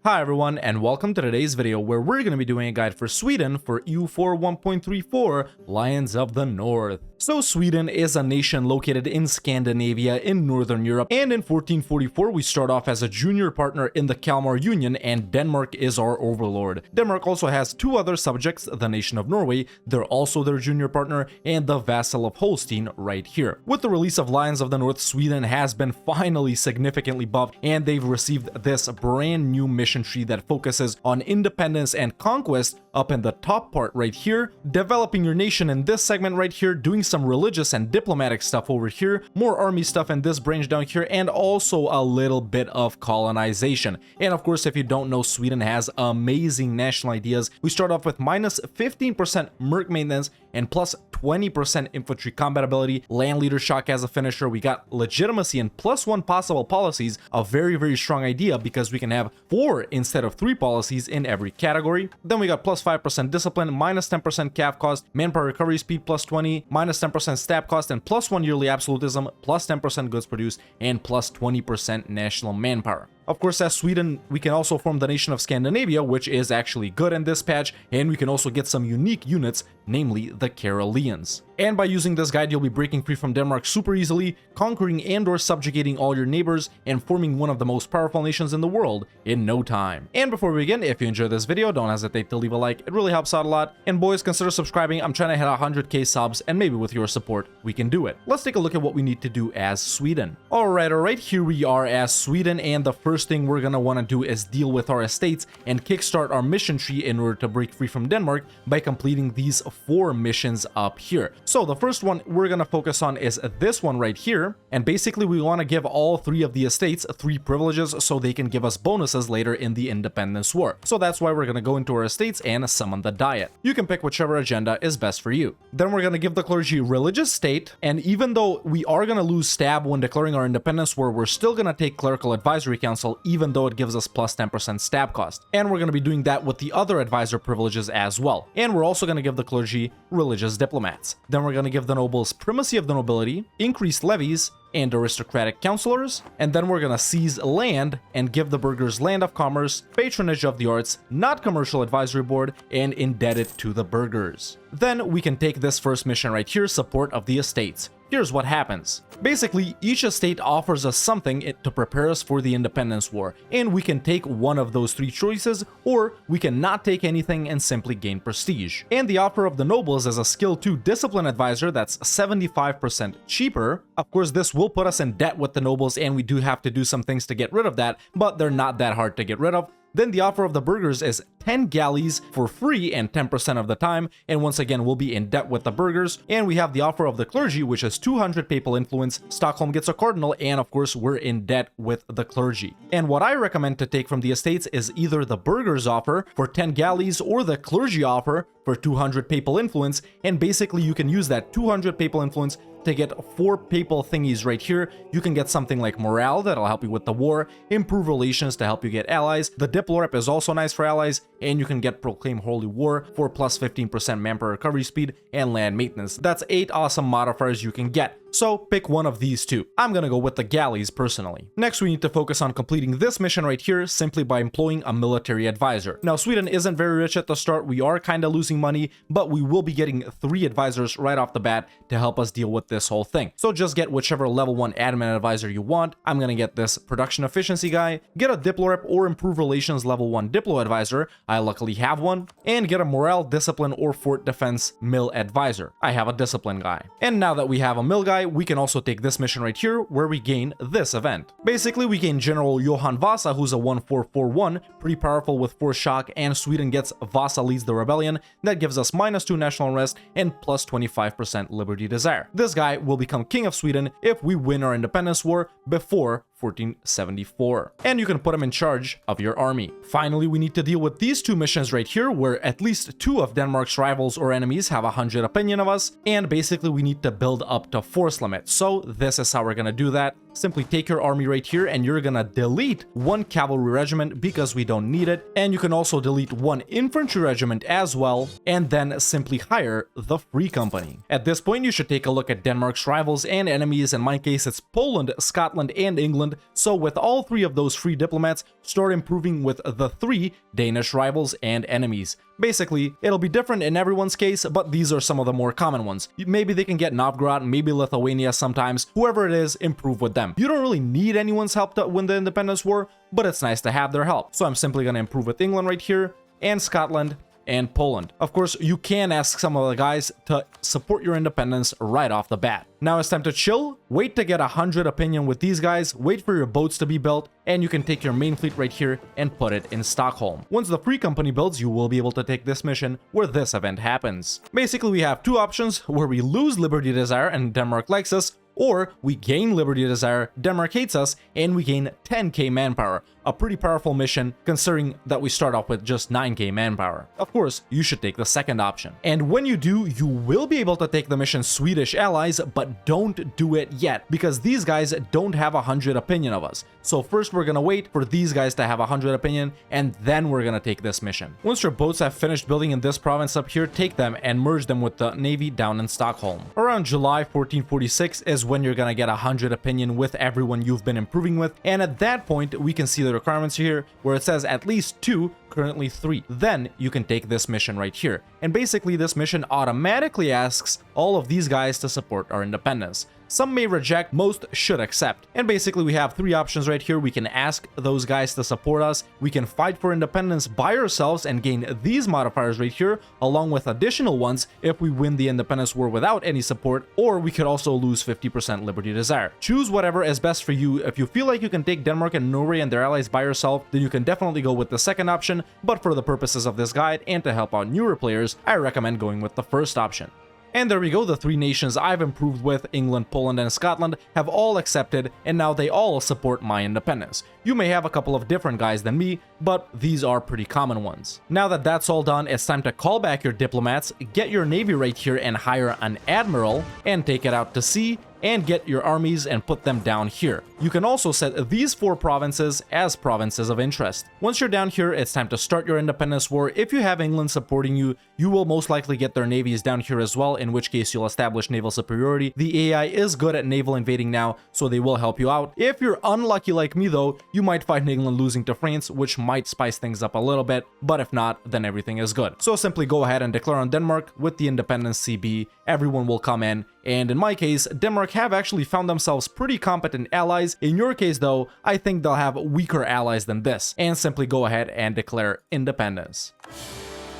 Hi everyone, and welcome to today's video where we're going to be doing a guide for Sweden for EU4 1.34 Lions of the North. So Sweden is a nation located in Scandinavia in Northern Europe, and in 1444 we start off as a junior partner in the Kalmar Union, and Denmark is our overlord. Denmark also has two other subjects, the nation of Norway, they're also their junior partner, and the vassal of Holstein right here. With the release of Lions of the North, Sweden has been finally significantly buffed, and they've received this brand new mission tree that focuses on independence and conquest up in the top part right here, developing your nation in this segment right here, doing some religious and diplomatic stuff over here, more army stuff in this branch down here, and also a little bit of colonization. And of course, if you don't know, Sweden has amazing national ideas. We start off with minus 15% merc maintenance and plus 20% infantry combat ability, land leader shock as a finisher. We got legitimacy and +1 possible policies, a very strong idea because we can have 4 instead of 3 policies in every category. Then we got plus 5% discipline, minus 10% cav cost, manpower recovery speed plus 20, minus 10% stab cost, and +1 yearly absolutism, plus 10% goods produced, and plus 20% national manpower. Of course, as Sweden, we can also form the nation of Scandinavia, which is actually good in this patch, and we can also get some unique units, namely the Karelians. And by using this guide, you'll be breaking free from Denmark super easily, conquering and/or subjugating all your neighbors, and forming one of the most powerful nations in the world in no time. And before we begin, if you enjoyed this video, don't hesitate to leave a like, it really helps out a lot. And boys, consider subscribing. I'm trying to hit 100k subs, and maybe with your support, we can do it. Let's take a look at what we need to do as Sweden. Alright, here we are as Sweden, and the first thing we're gonna want to do is deal with our estates and kickstart our mission tree in order to break free from Denmark by completing these 4 missions up here. So the first one we're gonna focus on is this one right here, and basically we want to give all 3 of the estates 3 privileges so they can give us bonuses later in the independence war. So that's why we're gonna go into our estates and summon the diet. You can pick whichever agenda is best for you. Then we're gonna give the clergy religious state, and even though we are gonna lose stab when declaring our independence war, we're still gonna take clerical advisory council even though it gives us plus 10% stab cost. And we're gonna be doing that with the other advisor privileges as well. And we're also gonna give the clergy religious diplomats. Then we're gonna give the nobles primacy of the nobility, increased levies, and aristocratic counselors, and then we're gonna seize land and give the burghers land of commerce, patronage of the arts, not commercial advisory board, and indebted to the burghers. Then we can take this first mission right here, support of the estates. Here's what happens. Basically, each estate offers us something to prepare us for the independence war, and we can take one of those 3 choices, or we can not take anything and simply gain prestige. And the offer of the nobles is a skill 2 discipline advisor that's 75% cheaper. Of course, this will put us in debt with the nobles, and we do have to do some things to get rid of that, but they're not that hard to get rid of. Then the offer of the burghers is 10 galleys for free and 10% of the time, and once again we'll be in debt with the burghers. And we have the offer of the clergy, which is 200 papal influence, Stockholm gets a cardinal, and of course we're in debt with the clergy. And what I recommend to take from the estates is either the burghers offer for 10 galleys or the clergy offer for 200 papal influence, and basically you can use that 200 papal influence to get 4 papal thingies right here. You can get something like morale that'll help you with the war, improve relations to help you get allies. The Diplorep is also nice for allies, and you can get proclaim holy war for plus 15% manpower recovery speed and land maintenance. That's 8 awesome modifiers you can get. So pick one of these 2. I'm gonna go with the galleys personally. Next, we need to focus on completing this mission right here simply by employing a military advisor. Now, Sweden isn't very rich at the start. We are kind of losing money, but we will be getting 3 advisors right off the bat to help us deal with this whole thing. So just get whichever level 1 admin advisor you want. I'm gonna get this production efficiency guy, get a Diplorep or improve relations level 1 Diplo advisor. I luckily have one, and get a morale, discipline, or fort defense mill advisor. I have a discipline guy. And now that we have a mill guy, we can also take this mission right here where we gain this event. Basically, we gain General Johan Vasa, who's a 1441, pretty powerful with force shock, and Sweden gets Vasa leads the rebellion. That gives us minus 2 national unrest and plus 25% liberty desire. This guy will become king of Sweden if we win our independence war before 1474, and you can put him in charge of your army. Finally, we need to deal with these 2 missions right here where at least 2 of Denmark's rivals or enemies have 100 opinion of us, and basically we need to build up to force limit. So this is how we're gonna do that. simply take your army right here and you're gonna delete one cavalry regiment because we don't need it. And you can also delete one infantry regiment as well, and then simply hire the Free Company. At this point, you should take a look at Denmark's rivals and enemies. In my case, it's Poland, Scotland, and England. So with all three of those free diplomats, start improving with the three Danish rivals and enemies. Basically, it'll be different in everyone's case, but these are some of the more common ones. Maybe they can get Novgorod, maybe Lithuania sometimes. Whoever it is, improve with them. You don't really need anyone's help to win the independence war, but it's nice to have their help. So I'm simply going to improve with England right here, and Scotland, and Poland. Of course, you can ask some of the guys to support your independence right off the bat. Now it's time to chill, wait to get 100 opinion with these guys, wait for your boats to be built, and you can take your main fleet right here and put it in Stockholm. Once the Free Company builds, you will be able to take this mission where this event happens. Basically, we have two options where we lose Liberty Desire and Denmark likes us, or we gain Liberty Desire, Denmark hates us, and we gain 10k manpower. A pretty powerful mission considering that we start off with just 9k manpower. Of course, you should take the second option. And when you do, you will be able to take the mission Swedish Allies, but don't do it yet because these guys don't have 100 opinion of us. So first we're gonna wait for these guys to have 100 opinion, and then we're gonna take this mission. Once your boats have finished building in this province up here, take them and merge them with the navy down in Stockholm. Around July 1446 is when you're gonna get 100 opinion with everyone you've been improving with, and at that point we can see the requirements here where it says at least 2, currently 3. Then you can take this mission right here, and basically this mission automatically asks all of these guys to support our independence. Some may reject, most should accept. And basically we have three options right here. We can ask those guys to support us, we can fight for independence by ourselves and gain these modifiers right here, along with additional ones if we win the independence war without any support, or we could also lose 50% Liberty Desire. Choose whatever is best for you. If you feel like you can take Denmark and Norway and their allies by yourself, then you can definitely go with the second option, but for the purposes of this guide and to help out newer players, I recommend going with the first option. And there we go, the three nations I've improved with, England, Poland, and Scotland, have all accepted, and now they all support my independence. You may have a couple of different guys than me, but these are pretty common ones. Now that that's all done, it's time to call back your diplomats, get your navy right here and hire an admiral, and take it out to sea, and get your armies and put them down here. You can also set these 4 provinces as provinces of interest. Once you're down here, it's time to start your independence war. If you have England supporting you, you will most likely get their navies down here as well, in which case you'll establish naval superiority. The AI is good at naval invading now, so they will help you out. If you're unlucky like me though, you might find England losing to France, which might spice things up a little bit, but if not, then everything is good. So simply go ahead and declare on Denmark with the independence CB, everyone will come in, and in my case, Denmark have actually found themselves pretty competent allies. In your case though, I think they'll have weaker allies than this, and simply go ahead and declare independence.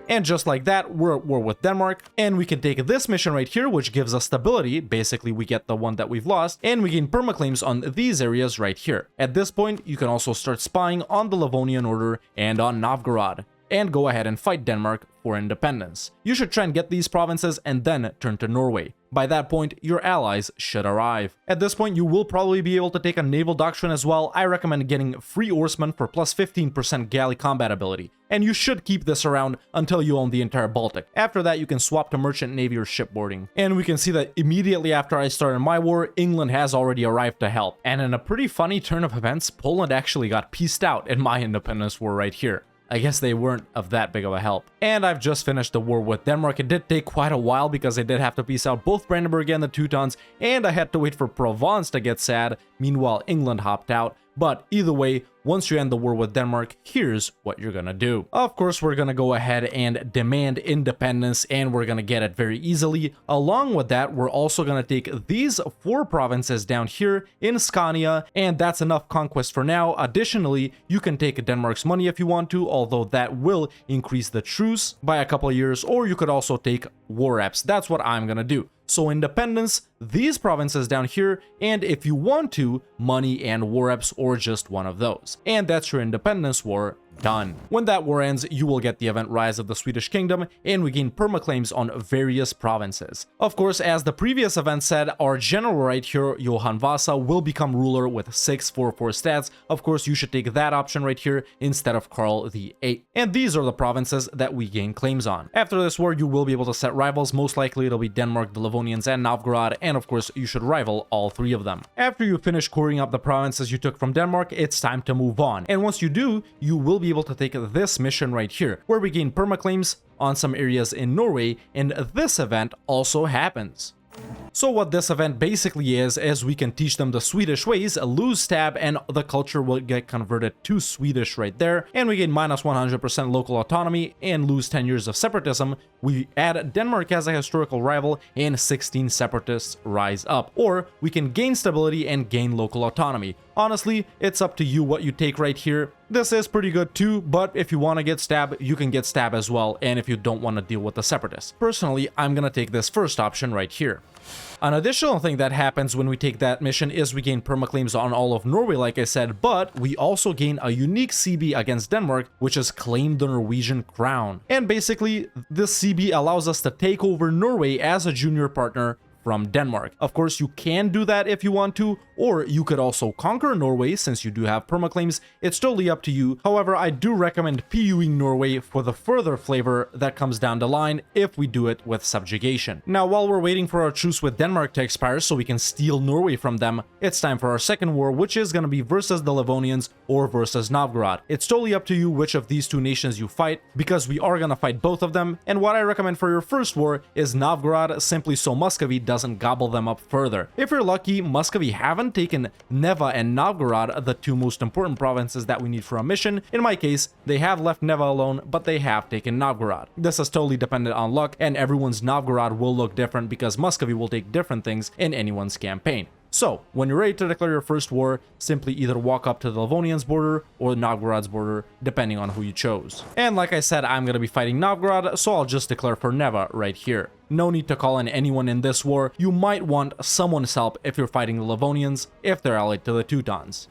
And just like that, we're at war with Denmark, and we can take this mission right here, which gives us stability. Basically, we get the one that we've lost, and we gain permaclaims on these areas right here. At this point, you can also start spying on the Livonian Order and on Novgorod, and go ahead and fight Denmark for independence. You should try and get these provinces and then turn to Norway. By that point, your allies should arrive. At this point, you will probably be able to take a naval doctrine as well. I recommend getting Free Oarsmen for plus 15% galley combat ability, and you should keep this around until you own the entire Baltic. After that, you can swap to merchant navy or shipboarding. And we can see that immediately after I started my war, England has already arrived to help. And in a pretty funny turn of events, Poland actually got pieced out in my independence war right here. I guess they weren't of that big of a help. And I've just finished the war with Denmark. It did take quite a while because I did have to piece out both Brandenburg and the Teutons, and I had to wait for Provence to get sad. Meanwhile, England hopped out. But either way, once you end the war with Denmark, here's what you're gonna do. Of course, we're gonna go ahead and demand independence, and we're gonna get it very easily. Along with that, we're also gonna take these 4 provinces down here in Scania, and that's enough conquest for now. Additionally, you can take Denmark's money if you want to, although that will increase the truce by a couple of years, or you could also take war reps. That's what I'm gonna do. So independence, these provinces down here, and if you want to, money and war reps, or just one of those. And that's your independence war Done. When that war ends, you will get the event Rise of the Swedish Kingdom, and we gain permaclaims on various provinces. Of course, as the previous event said, our general right here, Johan Vasa, will become ruler with 6/4/4 stats. Of course, you should take that option right here instead of Karl VIII. And these are the provinces that we gain claims on. After this war, you will be able to set rivals. Most likely it'll be Denmark, the Livonians, and Novgorod, and of course, you should rival all three of them. After you finish coring up the provinces you took from Denmark, it's time to move on. And once you do, you will be able to take this mission right here, where we gain permaclaims on some areas in Norway, and this event also happens. So what this event basically is we can teach them the Swedish ways, lose stab, and the culture will get converted to Swedish right there, and we gain minus 100% local autonomy and lose 10 years of separatism. We add Denmark as a historical rival, and 16 separatists rise up. Or we can gain stability and gain local autonomy. Honestly, it's up to you what you take right here. This is pretty good too, but if you want to get stab, you can get stab as well, and if you don't want to deal with the separatists. Personally, I'm gonna take this first option right here. An additional thing that happens when we take that mission is we gain permaclaims on all of Norway, like I said, but we also gain a unique CB against Denmark, which is Claim the Norwegian Crown. And basically, this CB allows us to take over Norway as a junior partner from Denmark. Of course, you can do that if you want to, or you could also conquer Norway since you do have permaclaims. It's totally up to you. However, I do recommend PUing Norway for the further flavor that comes down the line if we do it with subjugation. Now, while we're waiting for our truce with Denmark to expire so we can steal Norway from them, it's time for our second war, which is going to be versus the Livonians or versus Novgorod. It's totally up to you which of these two nations you fight, because we are going to fight both of them. And what I recommend for your first war is Novgorod, simply so Muscovy doesn't gobble them up further. If you're lucky, Muscovy haven't taken Neva and Novgorod, the two most important provinces that we need for a mission. In my case, they have left Neva alone, but they have taken Novgorod. This is totally dependent on luck, and everyone's Novgorod will look different because Muscovy will take different things in anyone's campaign. So, when you're ready to declare your first war, simply either walk up to the Livonians' border or Novgorod's border, depending on who you chose. And like I said, I'm going to be fighting Novgorod, so I'll just declare for Neva right here. No need to call in anyone in this war. You might want someone's help if you're fighting the Livonians, if they're allied to the Teutons.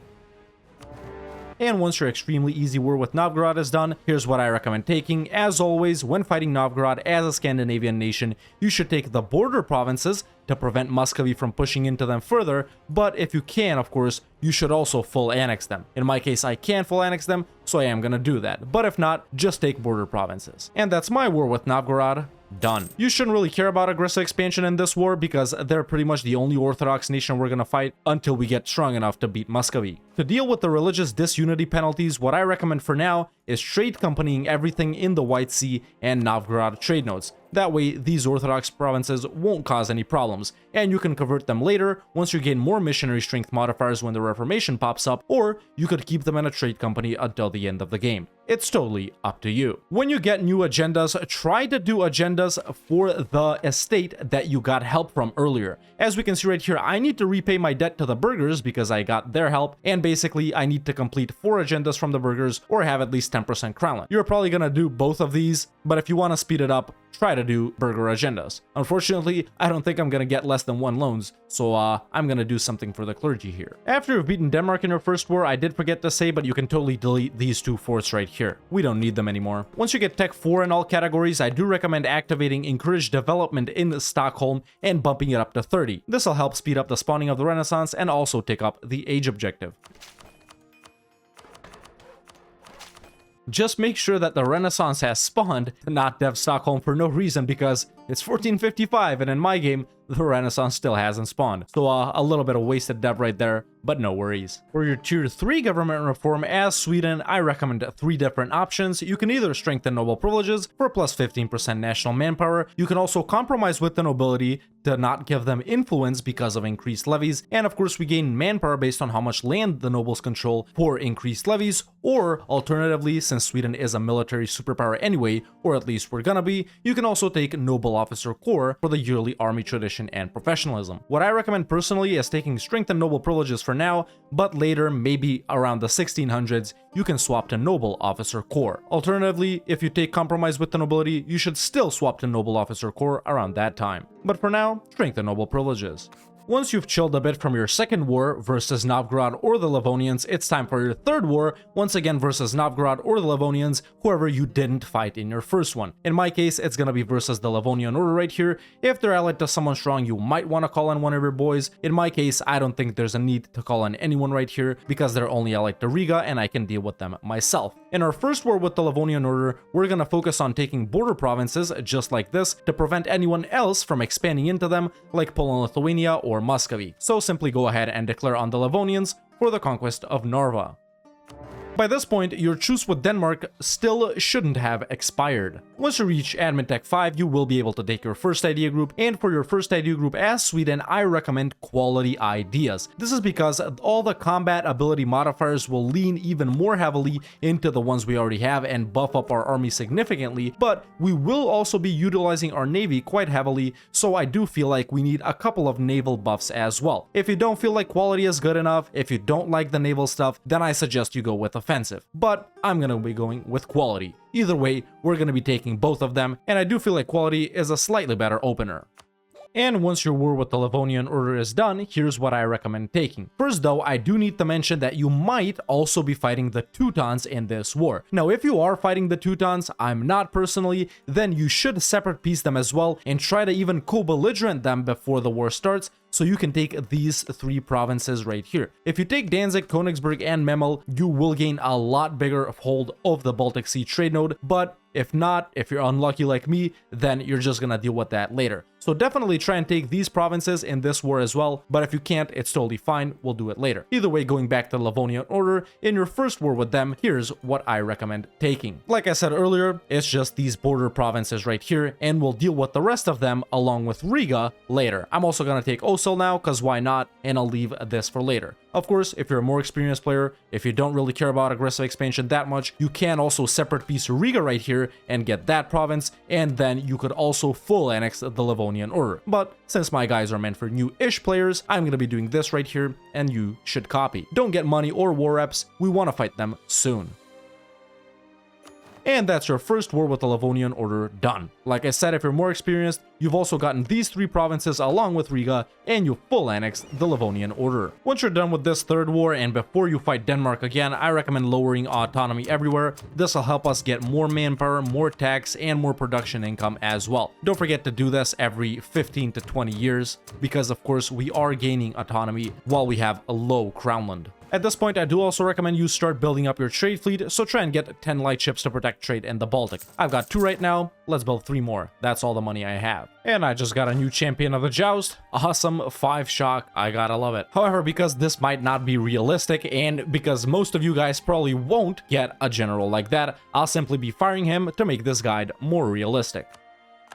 And once your extremely easy war with Novgorod is done, here's what I recommend taking. As always, when fighting Novgorod as a Scandinavian nation, you should take the border provinces to prevent Muscovy from pushing into them further, but if you can, of course, you should also full annex them. In my case, I can full annex them, so I am gonna do that. But if not, just take border provinces. And that's my war with Novgorod. Done. You shouldn't really care about aggressive expansion in this war because they're pretty much the only Orthodox nation we're gonna fight until we get strong enough to beat Muscovy. To deal with the religious disunity penalties, what I recommend for now is trade companying everything in the White Sea and Novgorod trade nodes. That way, these Orthodox provinces won't cause any problems, and you can convert them later once you gain more missionary strength modifiers when the Reformation pops up, or you could keep them in a trade company until the end of the game. It's totally up to you. When you get new agendas, try to do agendas for the estate that you got help from earlier. As we can see right here, I need to repay my debt to the burghers because I got their help, and basically I need to complete 4 agendas from the burghers or have at least 10% crown. You're probably gonna do both of these, but if you want to speed it up, try to do burgher agendas. Unfortunately, I don't think I'm gonna get less than 1 loans, so I'm gonna do something for the clergy here. After you've beaten Denmark in your first war, I did forget to say, but you can totally delete these 2 forts right here. We don't need them anymore. Once you get Tech 4 in all categories, I do recommend activating Encourage Development in Stockholm and bumping it up to 30. This will help speed up the spawning of the Renaissance and also take up the age objective. Just make sure that the Renaissance has spawned, not Dev Stockholm for no reason because it's 1455 and in my game, the Renaissance still hasn't spawned. So a little bit of wasted dev right there, but no worries. For your tier 3 government reform as Sweden, I recommend 3 different options. You can either strengthen noble privileges for plus 15% national manpower. You can also compromise with the nobility to not give them influence because of increased levies. And of course, we gain manpower based on how much land the nobles control for increased levies. Or alternatively, since Sweden is a military superpower anyway, or at least we're gonna be, you can also take noble officer corps for the yearly army tradition and professionalism. What I recommend personally is taking strength and noble privileges for now, but later, maybe around the 1600s, you can swap to noble officer corps. Alternatively, if you take compromise with the nobility, you should still swap to noble officer corps around that time. But for now, strength and noble privileges. Once you've chilled a bit from your second war versus Novgorod or the Livonians, it's time for your third war, once again versus Novgorod or the Livonians, whoever you didn't fight in your first one. In my case, it's gonna be versus the Livonian Order right here. If they're allied to someone strong, you might want to call on one of your boys. In my case, I don't think there's a need to call on anyone right here because they're only allied to Riga and I can deal with them myself. In our first war with the Livonian Order, we're gonna focus on taking border provinces just like this to prevent anyone else from expanding into them like Poland, Lithuania, or Muscovy. So simply go ahead and declare on the Livonians for the conquest of Narva. By this point, your truce with Denmark still shouldn't have expired. Once you reach Admin Tech 5, you will be able to take your first idea group, and for your first idea group as Sweden, I recommend quality ideas. This is because all the combat ability modifiers will lean even more heavily into the ones we already have and buff up our army significantly, but we will also be utilizing our navy quite heavily, so I do feel like we need a couple of naval buffs as well. If you don't feel like quality is good enough, if you don't like the naval stuff, then I suggest you go with offensive, but I'm gonna be going with quality. Either way, we're gonna be taking both of them, and I do feel like quality is a slightly better opener. And once your war with the Livonian Order is done, here's what I recommend taking. First though, I do need to mention that you might also be fighting the Teutons in this war. Now if you are fighting the Teutons, I'm not personally, then you should separate piece them as well and try to even co-belligerent them before the war starts, so you can take these three provinces right here. If you take Danzig, Königsberg, and Memel, you will gain a lot bigger hold of the Baltic Sea trade node, but if not, if you're unlucky like me, then you're just gonna deal with that later. So definitely try and take these provinces in this war as well, but if you can't, it's totally fine, we'll do it later. Either way, going back to the Livonian Order, in your first war with them, here's what I recommend taking. Like I said earlier, it's just these border provinces right here, and we'll deal with the rest of them along with Riga later. I'm also gonna take Osel now, cause why not, and I'll leave this for later. Of course, if you're a more experienced player, if you don't really care about aggressive expansion that much, you can also separate piece Riga right here and get that province, and then you could also full annex the Livonian Order. But since my guys are meant for new-ish players, I'm gonna be doing this right here, and you should copy. Don't get money or war reps, we want to fight them soon. And that's your first war with the Livonian Order done. Like I said, if you're more experienced, you've also gotten these three provinces along with Riga, and you full annex the Livonian Order. Once you're done with this third war, and before you fight Denmark again, I recommend lowering autonomy everywhere. This will help us get more manpower, more tax, and more production income as well. Don't forget to do this every 15 to 20 years, because of course we are gaining autonomy while we have a low crownland. At this point, I do also recommend you start building up your trade fleet, so try and get 10 light ships to protect trade in the Baltic. I've got 2 right now, let's build 3 more. That's all the money I have. And I just got a new champion of the joust. Awesome, 5 shock, I gotta love it. However, because this might not be realistic, and because most of you guys probably won't get a general like that, I'll simply be firing him to make this guide more realistic.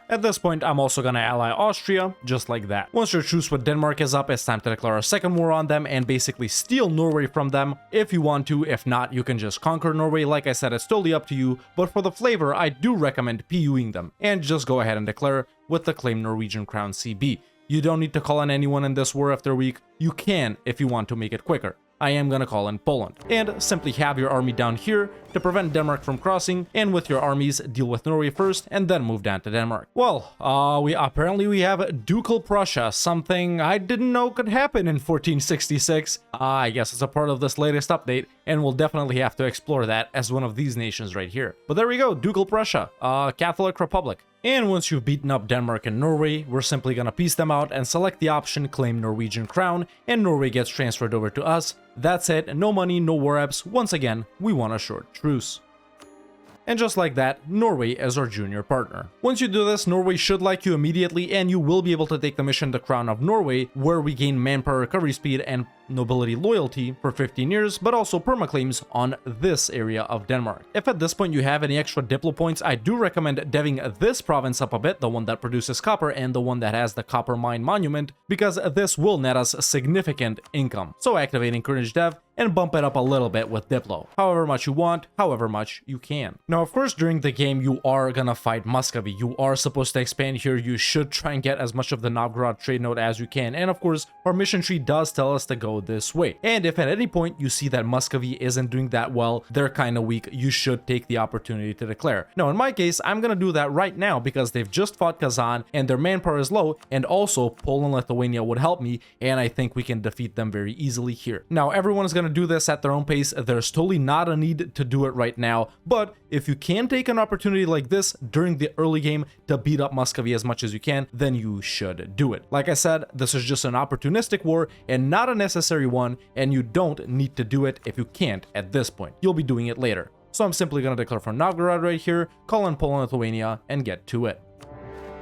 At this point, I'm also gonna ally Austria, just like that. Once your truce with Denmark is up, it's time to declare a second war on them and basically steal Norway from them if you want to. If not, you can just conquer Norway. Like I said, it's totally up to you, but for the flavor, I do recommend PUing them. And just go ahead and declare with the Claim Norwegian Crown CB. You don't need to call on anyone in this war if they're weak. You can if you want to make it quicker. I am gonna call in Poland, and simply have your army down here to prevent Denmark from crossing, and with your armies deal with Norway first and then move down to Denmark. Well, we have Ducal Prussia, something I didn't know could happen in 1466. I guess it's a part of this latest update, and we'll definitely have to explore that as one of these nations right here. But there we go, Ducal Prussia, Catholic Republic. And once you've beaten up Denmark and Norway, we're simply gonna piece them out and select the option Claim Norwegian Crown, and Norway gets transferred over to us. That's it, no money, no war reps. Once again, we want a short truce. And just like that, Norway is our junior partner. Once you do this, Norway should like you immediately, and you will be able to take the mission The Crown of Norway, where we gain manpower recovery speed and nobility loyalty for 15 years, but also permaclaims on this area of Denmark. If at this point you have any extra diplo points, I do recommend deving this province up a bit, the one that produces copper and the one that has the copper mine monument, because this will net us significant income. So activate encourage dev and bump it up a little bit with diplo. However much you want, however much you can. Now, of course, during the game, you are gonna fight Muscovy. You are supposed to expand here. You should try and get as much of the Novgorod trade node as you can. And of course, our mission tree does tell us to go go this way. And if at any point you see that Muscovy isn't doing that well, they're kind of weak, you should take the opportunity to declare. Now, in my case, I'm gonna do that right now because they've just fought Kazan and their manpower is low, and also Poland, Lithuania would help me, and I think we can defeat them very easily here. Now, everyone is gonna do this at their own pace. There's totally not a need to do it right now, but if you can take an opportunity like this during the early game to beat up Muscovy as much as you can, then you should do it. Like I said, this is just an opportunistic war and not a necessary one, and you don't need to do it if you can't at this point. You'll be doing it later. So I'm simply going to declare for Novgorod right here, call in Poland, Lithuania, and get to it.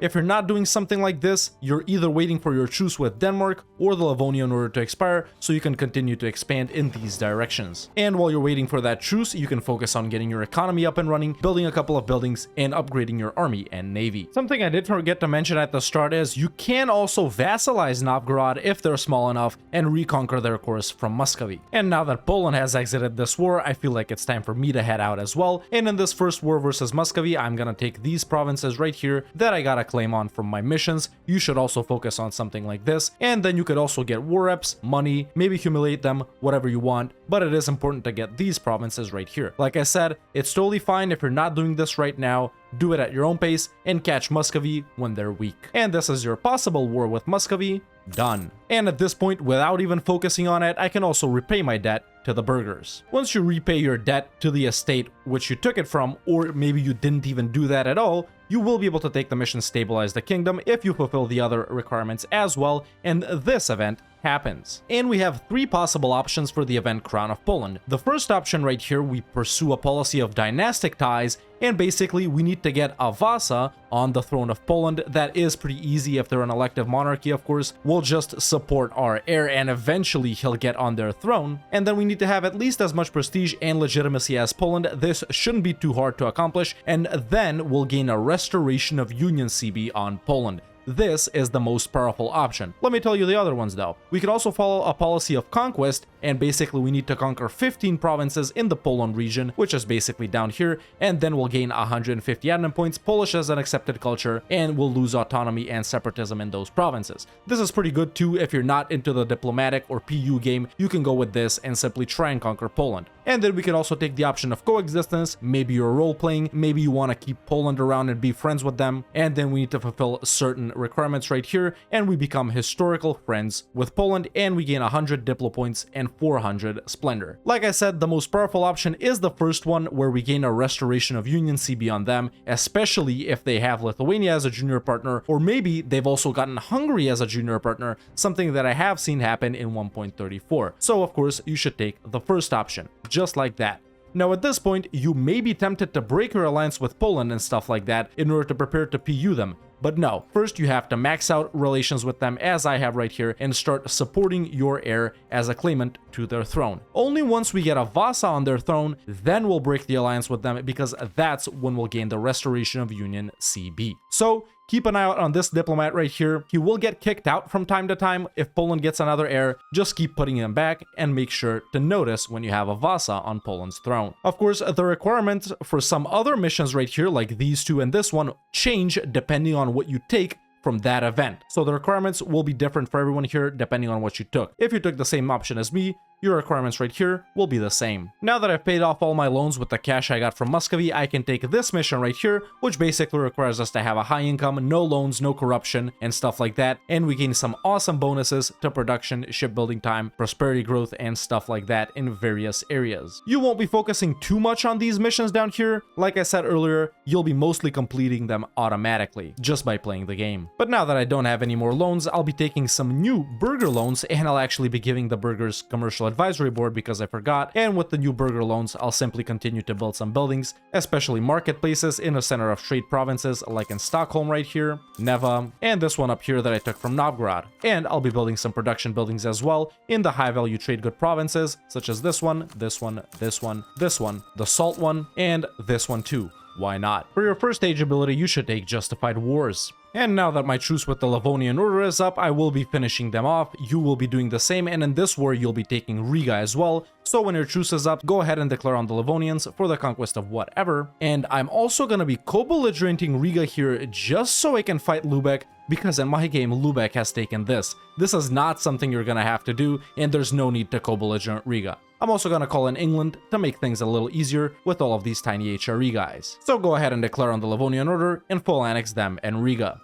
If you're not doing something like this, you're either waiting for your truce with Denmark or the Livonia in order to expire so you can continue to expand in these directions. And while you're waiting for that truce, you can focus on getting your economy up and running, building a couple of buildings, and upgrading your army and navy. Something I did forget to mention at the start is you can also vassalize Novgorod if they're small enough and reconquer their course from Muscovy. And now that Poland has exited this war, I feel like it's time for me to head out as well. And in this first war versus Muscovy, I'm gonna take these provinces right here that I got a claim on from my missions. You should also focus on something like this, and then you could also get war reps, money, maybe humiliate them, whatever you want, but it is important to get these provinces right here. Like I said, it's totally fine if you're not doing this right now. Do it at your own pace and catch Muscovy when they're weak. And this is your possible war with Muscovy done. And at this point, without even focusing on it, I can also repay my debt to the burghers. Once you repay your debt to the estate which you took it from, or maybe you didn't even do that at all, you will be able to take the mission Stabilize the Kingdom if you fulfill the other requirements as well, and this event happens. And we have three possible options for the event Crown of Poland. The first option right here, we pursue a policy of dynastic ties, and basically we need to get a Vasa on the throne of Poland. That is pretty easy if they're an elective monarchy, of course. We'll just support our heir and eventually he'll get on their throne. And then we need to have at least as much prestige and legitimacy as Poland. This shouldn't be too hard to accomplish, and then we'll gain a restoration of Union CB on Poland. This is the most powerful option. Let me tell you the other ones though. We could also follow a policy of conquest, and basically we need to conquer 15 provinces in the Poland region, which is basically down here, and then we'll gain 150 admin points, Polish as an accepted culture, and we'll lose autonomy and separatism in those provinces. This is pretty good too. If you're not into the diplomatic or PU game, you can go with this and simply try and conquer Poland. And then we can also take the option of coexistence. Maybe you're role-playing, maybe you want to keep Poland around and be friends with them, and then we need to fulfill certain requirements right here, and we become historical friends with Poland, and we gain 100 Diplo points and 400 Splendor. Like I said, the most powerful option is the first one, where we gain a restoration of Union CB on them, especially if they have Lithuania as a junior partner, or maybe they've also gotten Hungary as a junior partner, something that I have seen happen in 1.34. So of course, you should take the first option, just like that. Now at this point, you may be tempted to break your alliance with Poland and stuff like that in order to prepare to PU them. But no, first you have to max out relations with them as I have right here and start supporting your heir as a claimant to their throne. Only once we get a Vasa on their throne, then we'll break the alliance with them, because that's when we'll gain the restoration of Union CB. So keep an eye out on this diplomat right here. He will get kicked out from time to time if Poland gets another heir. Just keep putting him back and make sure to notice when you have a Vasa on Poland's throne. Of course, the requirements for some other missions right here, like these two and this one, change depending on what you take from that event. So the requirements will be different for everyone here depending on what you took. If you took the same option as me, your requirements right here will be the same. Now that I've paid off all my loans with the cash I got from Muscovy, I can take this mission right here, which basically requires us to have a high income, no loans, no corruption, and stuff like that, and we gain some awesome bonuses to production, shipbuilding time, prosperity growth, and stuff like that in various areas. You won't be focusing too much on these missions down here. Like I said earlier, you'll be mostly completing them automatically, just by playing the game. But now that I don't have any more loans, I'll be taking some new burger loans, and I'll actually be giving the burgers commercial advisory board because I forgot, and with the new burger loans, I'll simply continue to build some buildings, especially marketplaces in the center of trade provinces, like in Stockholm right here, Neva, and this one up here that I took from Novgorod. And I'll be building some production buildings as well in the high value trade good provinces, such as this one, this one, this one, this one, the salt one, and this one too. Why not? For your first stage ability, you should take Justified Wars. And now that my truce with the Livonian Order is up, I will be finishing them off. You will be doing the same, and in this war, you'll be taking Riga as well. So when your truce is up, go ahead and declare on the Livonians for the conquest of whatever. And I'm also going to be co-belligerenting Riga here just so I can fight Lubeck, because in my game, Lubeck has taken this. This is not something you're gonna have to do, and there's no need to co-belligerent Riga. I'm also gonna call in England to make things a little easier with all of these tiny HRE guys. So go ahead and declare on the Livonian Order and full annex them and Riga.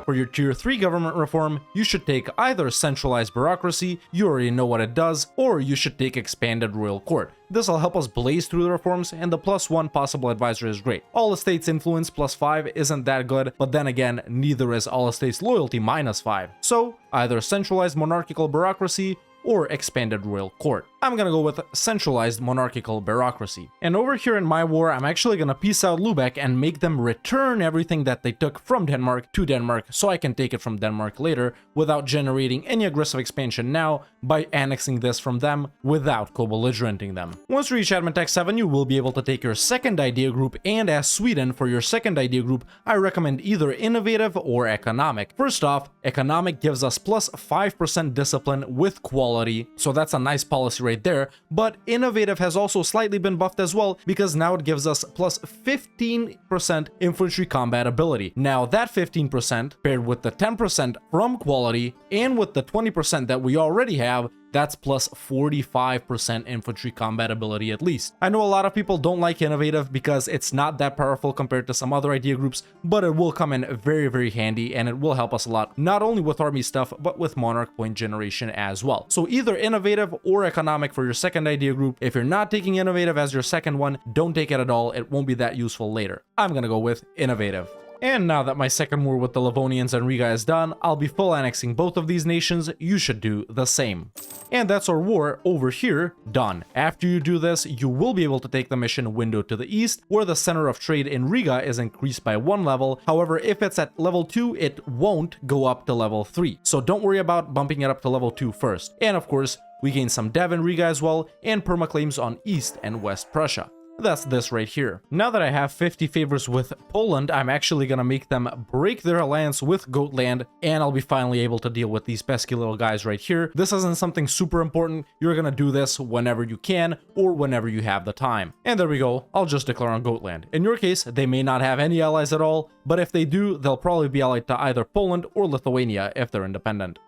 For your Tier 3 government reform, you should take either centralized bureaucracy, you already know what it does, or you should take expanded royal court. This will help us blaze through the reforms, and the +1 possible advisor is great. All estates influence +5 isn't that good, but then again, neither is all estates loyalty -5. So, either centralized monarchical bureaucracy or expanded royal court. I'm gonna go with centralized monarchical bureaucracy. And over here in my war, I'm actually gonna peace out Lubeck and make them return everything that they took from Denmark to Denmark so I can take it from Denmark later without generating any aggressive expansion now by annexing this from them without co-belligerenting them. Once you reach Admin Tech 7, you will be able to take your second idea group, and as Sweden, for your second idea group, I recommend either innovative or economic. First off, economic gives us +5% discipline with quality, so that's a nice policy right there, but innovative has also slightly been buffed as well because now it gives us +15% infantry combat ability. Now that 15% paired with the 10% from quality and with the 20% that we already have, that's +45% infantry combat ability at least. I know a lot of people don't like innovative because it's not that powerful compared to some other idea groups, but it will come in very, very handy and it will help us a lot, not only with army stuff, but with monarch point generation as well. So either innovative or economic for your second idea group. If you're not taking innovative as your second one, don't take it at all. It won't be that useful later. I'm gonna go with innovative. And now that my second war with the Livonians and Riga is done, I'll be full annexing both of these nations. You should do the same. And that's our war over here done. After you do this, you will be able to take the mission Window to the East, where the center of trade in Riga is increased by 1 level. However, if it's at level 2, it won't go up to level 3. So don't worry about bumping it up to level 2 first. And of course, we gain some dev in Riga as well, and permaclaims on East and West Prussia. That's this right here. Now that I have 50 favors with Poland, I'm actually gonna make them break their alliance with Gotland, and I'll be finally able to deal with these pesky little guys right here. This isn't something super important. You're gonna do this whenever you can or whenever you have the time. And there we go. I'll just declare on Gotland. In your case, they may not have any allies at all, but if they do, they'll probably be allied to either Poland or Lithuania if they're independent.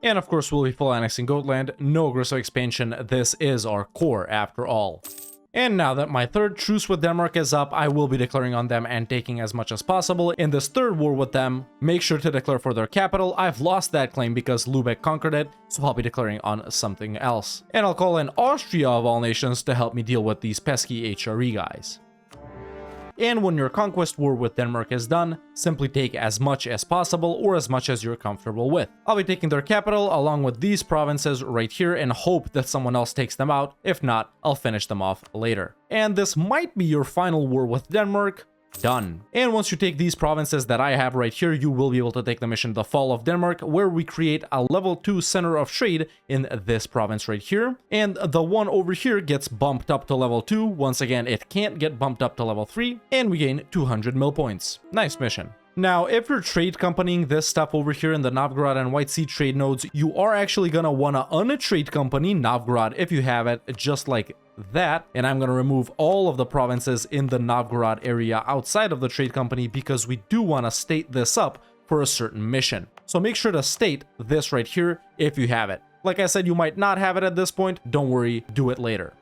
And of course, we'll be full annexing Gotland. No aggressive expansion. This is our core after all. And now that my third truce with Denmark is up, I will be declaring on them and taking as much as possible. In this third war with them, make sure to declare for their capital. I've lost that claim because Lubeck conquered it, so I'll be declaring on something else. And I'll call in Austria of all nations to help me deal with these pesky HRE guys. And when your conquest war with Denmark is done, simply take as much as possible or as much as you're comfortable with. I'll be taking their capital along with these provinces right here and hope that someone else takes them out. If not, I'll finish them off later. And this might be your final war with Denmark. Done. And once you take these provinces that I have right here, you will be able to take the mission The Fall of Denmark, where we create a level 2 center of trade in this province right here. And the one over here gets bumped up to level 2. Once again, it can't get bumped up to level 3, and we gain 200 mil points. Nice mission. Now, if you're trade companying this stuff over here in the Novgorod and White Sea trade nodes, you are actually gonna wanna un-trade company Novgorod if you have it, just like that. And I'm gonna remove all of the provinces in the Novgorod area outside of the trade company because we do wanna state this up for a certain mission. So make sure to state this right here if you have it. Like I said, you might not have it at this point. Don't worry, do it later.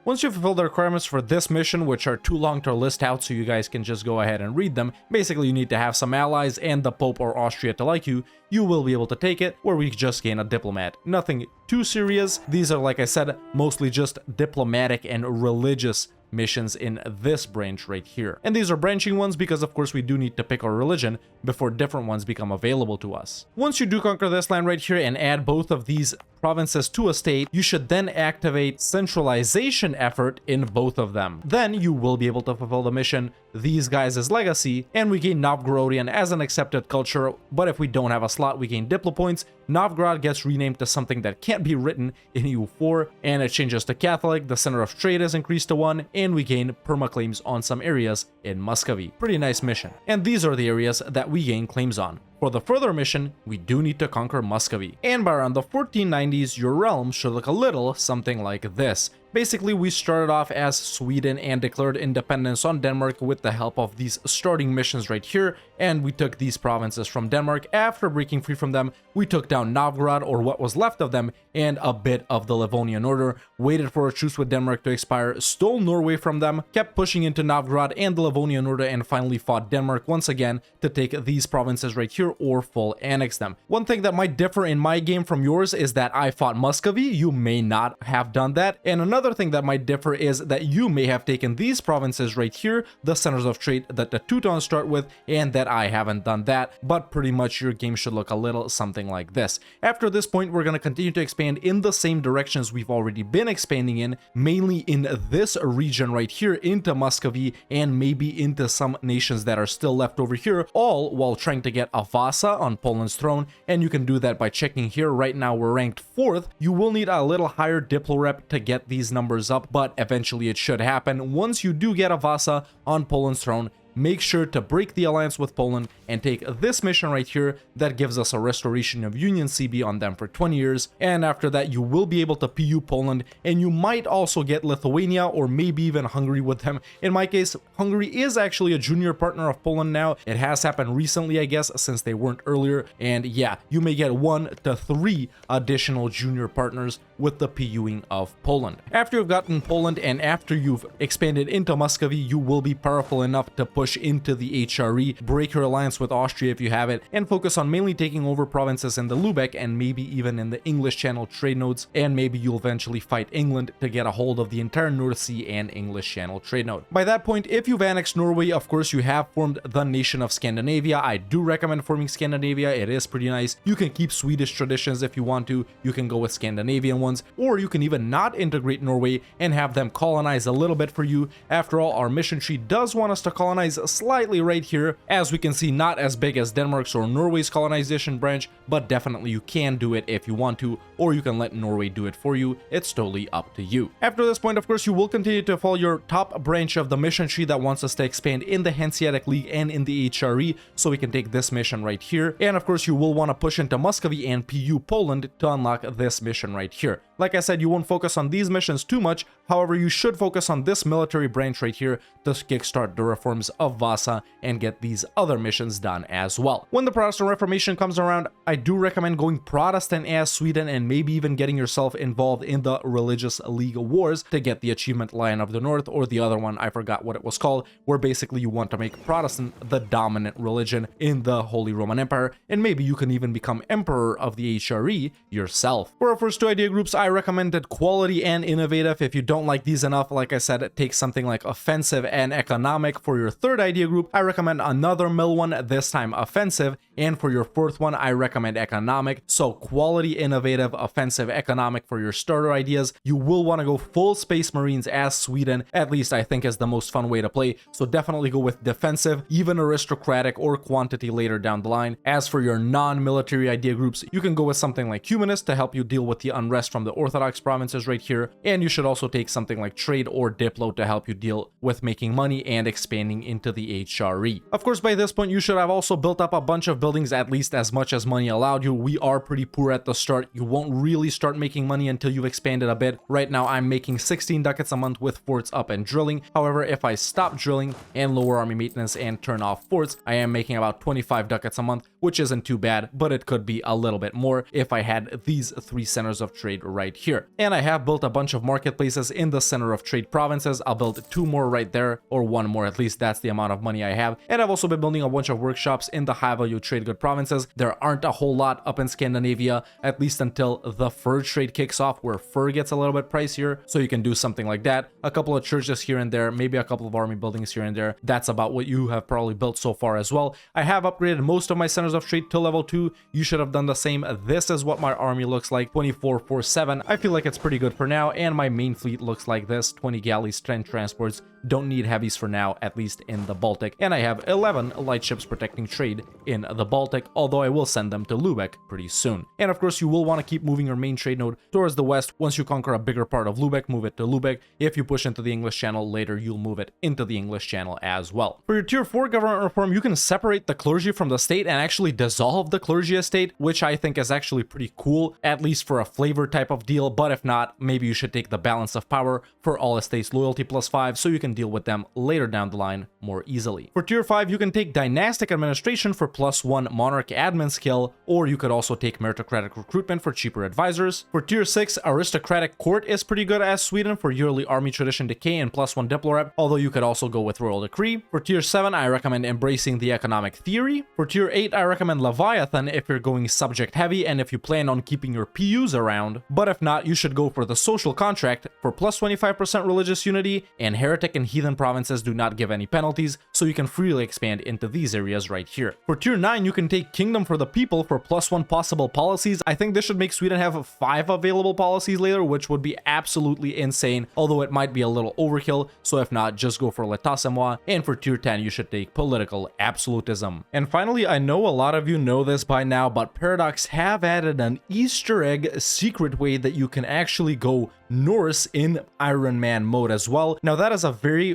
Once you fulfill the requirements for this mission, which are too long to list out so you guys can just go ahead and read them, basically you need to have some allies and the Pope or Austria to like you, you will be able to take it, or we just gain a diplomat. Nothing too serious. These are, like I said, mostly just diplomatic and religious missions in this branch right here. And these are branching ones because of course we do need to pick our religion before different ones become available to us. Once you do conquer this land right here and add both of these provinces to a state, you should then activate centralization effort in both of them. Then you will be able to fulfill the mission These Guys as Legacy, and we gain Novgorodian as an accepted culture, but if we don't have a slot, we gain Diplo points. Novgorod gets renamed to something that can't be written in EU4, and it changes to Catholic, the center of trade is increased to 1, and we gain perma-claims on some areas in Muscovy. Pretty nice mission. And these are the areas that we gain claims on. For the further mission, we do need to conquer Muscovy. And by around the 1490s, your realm should look a little something like this. Basically, we started off as Sweden and declared independence on Denmark with the help of these starting missions right here, and we took these provinces from Denmark. After breaking free from them, we took down Novgorod, or what was left of them, and a bit of the Livonian Order, waited for a truce with Denmark to expire, stole Norway from them, kept pushing into Novgorod and the Livonian Order, and finally fought Denmark once again to take these provinces right here or full annex them. One thing that might differ in my game from yours is that I fought Muscovy. You may not have done that. And another thing that might differ is that you may have taken these provinces right here, the centers of trade that the Teutons start with, and that I haven't done that. But pretty much your game should look a little something like this. After this point, we're going to continue to expand in the same directions we've already been expanding in, mainly in this region right here into Muscovy and maybe into some nations that are still left over here, all while trying to get a Vasa on Poland's throne. And you can do that by checking here. Right now we're ranked 4th. You will need a little higher diplo rep to get these numbers up, but eventually it should happen. Once you do get a Vasa on Poland's throne, make sure to break the alliance with Poland and take this mission right here that gives us a restoration of Union CB on them for 20 years. And after that, you will be able to PU Poland, and you might also get Lithuania or maybe even Hungary with them. In my case, Hungary is actually a junior partner of Poland now. It has happened recently, I guess, since they weren't earlier. And yeah, you may get 1 to 3 additional junior partners with the PUing of Poland. After you've gotten Poland and after you've expanded into Muscovy, you will be powerful enough to push into the HRE, break your alliance with Austria if you have it, and focus on mainly taking over provinces in the Lubeck and maybe even in the English Channel trade nodes, and maybe you'll eventually fight England to get a hold of the entire North Sea and English Channel trade node. By that point, if you've annexed Norway, of course you have formed the nation of Scandinavia. I do recommend forming Scandinavia. It is pretty nice. You can keep Swedish traditions if you want to. You can go with Scandinavian ones, or you can even not integrate Norway and have them colonize a little bit for you. After all, our mission tree does want us to colonize slightly right here. As we can see, not as big as Denmark's or Norway's colonization branch, but definitely you can do it if you want to, or you can let Norway do it for you. It's totally up to you. After this point, of course, you will continue to follow your top branch of the mission tree that wants us to expand in the Hanseatic League and in the HRE, so we can take this mission right here. And of course, you will want to push into Muscovy and PU Poland to unlock this mission right here. Like I said, you won't focus on these missions too much. However, you should focus on this military branch right here to kickstart the reforms of Vasa and get these other missions done as well. When the Protestant Reformation comes around, I do recommend going Protestant as Sweden and maybe even getting yourself involved in the Religious League Wars to get the achievement Lion of the North, or the other one, I forgot what it was called, where basically you want to make Protestant the dominant religion in the Holy Roman Empire, and maybe you can even become Emperor of the HRE yourself. For our first 2 idea groups, I recommended quality and innovative. If you don't like these enough, like I said, take something like offensive and economic. For your 3rd idea group, I recommend another mill one, this time offensive. And for your 4th one, I recommend economic. So quality, innovative, offensive, economic for your starter ideas. You will want to go full Space Marines as Sweden, at least I think is the most fun way to play. So definitely go with defensive, even aristocratic or quantity later down the line. As for your non-military idea groups, you can go with something like humanist to help you deal with the unrest from the Orthodox provinces right here. And you should also take something like trade or diplo to help you deal with making money and expanding into the HRE. Of course, by this point, you should have also built up a bunch of buildings, at least as much as money allowed you. We are pretty poor at the start. You won't really start making money until you've expanded a bit. Right now, I'm making 16 ducats a month with forts up and drilling. However, if I stop drilling and lower army maintenance and turn off forts, I am making about 25 ducats a month, which isn't too bad, but it could be a little bit more if I had these 3 centers of trade right here. And I have built a bunch of marketplaces in the center of trade provinces. I'll build 2 more right there, or 1 more, at least that's the amount of money I have. And I've also been building a bunch of workshops in the high value trade good provinces. There aren't a whole lot up in Scandinavia, at least until the fur trade kicks off, where fur gets a little bit pricier. So you can do something like that. A couple of churches here and there, maybe a couple of army buildings here and there. That's about what you have probably built so far as well. I have upgraded most of my centers of trade to level 2. You should have done the same. This is what my army looks like, 24/7. I feel like it's pretty good for now, and my main fleet looks like this: 20 galleys, 10 transports, don't need heavies for now, at least in the Baltic. And I have 11 light ships protecting trade in the Baltic, although I will send them to Lubeck pretty soon. And of course, you will want to keep moving your main trade node towards the west. Once you conquer a bigger part of Lubeck, move it to Lubeck. If you push into the English Channel later, you'll move it into the English Channel as well. For your tier 4 government reform, you can separate the clergy from the state and actually dissolve the clergy estate, which I think is actually pretty cool, at least for a flavor type of deal. But if not, maybe you should take the balance of power for all estates loyalty +5 so you can deal with them later down the line more easily. For tier 5, you can take dynastic administration for +1 monarch admin skill, or you could also take meritocratic recruitment for cheaper advisors. For tier 6, aristocratic court is pretty good as Sweden for yearly army tradition decay and +1 diplorep, although you could also go with royal decree. For tier 7, I recommend embracing the economic theory. For tier 8, I recommend Leviathan if you're going subject heavy and if you plan on keeping your PUs around, but if not, you should go for the social contract for +25% religious unity, and heretic and heathen provinces do not give any penalties, so you can freely expand into these areas right here. For tier 9, you can take kingdom for the people for +1 possible policies. I think this should make Sweden have 5 available policies later, which would be absolutely insane, although it might be a little overkill, so if not, just go for l'état c'est moi. And for tier 10, you should take political absolutism. And finally, I know a lot of you know this by now, but Paradox have added an Easter egg secret way that you can actually go Norse in Iron Man mode as well. Now that is a very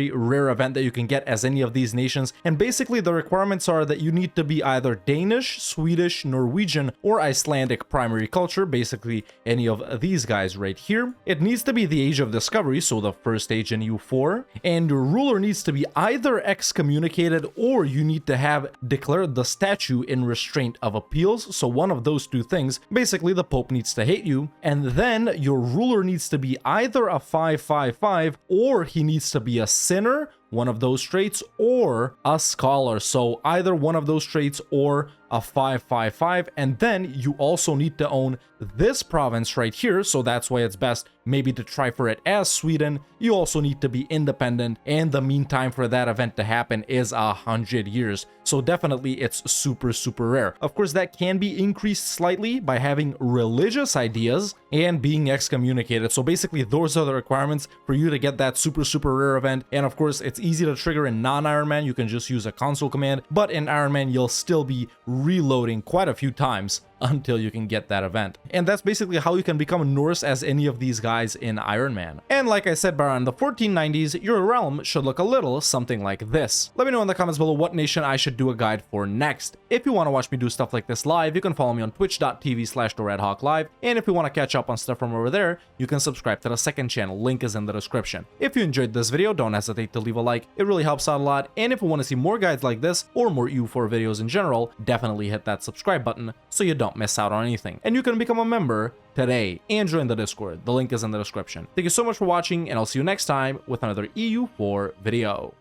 rare event that you can get as any of these nations, and basically the requirements are that you need to be either Danish, Swedish, Norwegian, or Icelandic primary culture, basically any of these guys right here. It needs to be the Age of Discovery, so the first age in EU4, and your ruler needs to be either excommunicated or you need to have declared the statue in restraint of appeals, so one of those two things. Basically the Pope needs to hate you, and then your ruler needs to be either a 555 or he needs to be a sinner, one of those traits, or a scholar. So either one of those traits or a 555, and then you also need to own this province right here, so that's why it's best maybe to try for it as Sweden. You also need to be independent, and the mean time for that event to happen is 100 years, so definitely it's super rare. Of course, that can be increased slightly by having religious ideas and being excommunicated, so basically those are the requirements for you to get that super rare event. And of course, it's easy to trigger in non-Iron Man. You can just use a console command, but in Iron Man you'll still be reloading quite a few times until you can get that event. And that's basically how you can become Norse as any of these guys in Iron Man. And like I said, around the 1490s, your realm should look a little something like this. Let me know in the comments below what nation I should do a guide for next. If you want to watch me do stuff like this live, you can follow me on twitch.tv/TheRedHawkLive, and if you want to catch up on stuff from over there, you can subscribe to the second channel, link is in the description. If you enjoyed this video, don't hesitate to leave a like, it really helps out a lot, and if you want to see more guides like this, or more EU4 videos in general, definitely hit that subscribe button so you don't miss out on anything. And you can become a member today and join the Discord. The link is in the description. Thank you so much for watching, and I'll see you next time with another EU4 video.